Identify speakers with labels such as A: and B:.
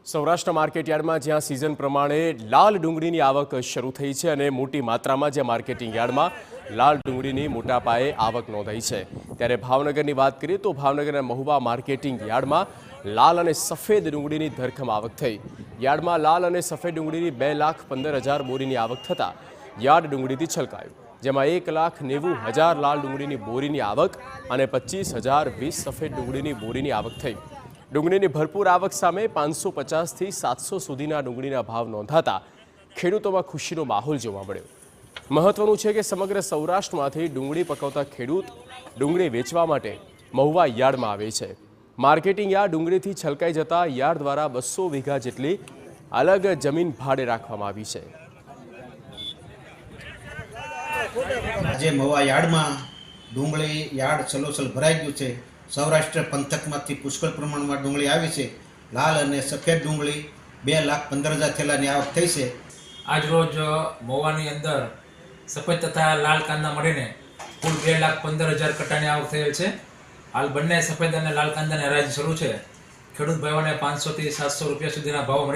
A: સૌરાષ્ટ્ર માર્કેટયાર્ડમાં જ્યાં સિઝન પ્રમાણે લાલ ડુંગળીની આવક શરૂ થઈ છે અને મોટી માત્રામાં જે માર્કેટિંગ યાર્ડમાં લાલ ડુંગળીની મોટા પાયે આવક નોંધાઈ છે, ત્યારે ભાવનગરની વાત કરીએ તો ભાવનગરના મહુવા માર્કેટિંગ યાર્ડમાં લાલ અને સફેદ ડુંગળીની ધરખમ આવક થઈ। યાર્ડમાં લાલ અને સફેદ ડુંગળીની 2,15,000 બોરીની આવક થતાં યાર્ડ ડુંગળીથી છલકાયું, જેમાં 1,90,000 લાલ ડુંગળીની બોરીની આવક અને 25,020 સફેદ ડુંગળીની બોરીની આવક થઈ। ડુંગળીની ભરપૂર આવક સામે 550થી 700 સુધીના ડુંગળીના ભાવ નોંધાતા ખેડૂતોમાં ખુશીનો માહોલ જોવા મળ્યો। મહત્વનું છે કે સમગ્ર સૌરાષ્ટ્રમાંથી ડુંગળી પકવતા ખેડૂત ડુંગળી વેચવા માટે મહુવા યાર્ડમાં આવે છે। માર્કેટિંગ યાર્ડ ડુંગળીથી છલકાઈ જતા યાર્ડ દ્વારા 200 વીઘા જેટલી અલગ જમીન ભાડે રાખવામાં આવી છે।
B: આજે મહુવા યાર્ડમાં ડુંગળી યાર્ડ છલોછલ ભરાઈ ગયું છે। સૌરાષ્ટ્ર પંથકમાંથી પુષ્કળ પ્રમાણમાં ડુંગળી આવી છે। લાલ અને સફેદ ડુંગળી 2,15,000 થેલાની આવક થઈ છે।
C: આજ રોજ મહુવાની અંદર સફેદ તથા લાલ કાંદા મળીને કુલ 2,15,000 કટ્ટાની આવક થયેલ છે। હાલ બંને સફેદ અને લાલ કાંદાની હરાજી શરૂ છે। ખેડૂત ભાઈઓને 500થી 700 રૂપિયા સુધીના ભાવ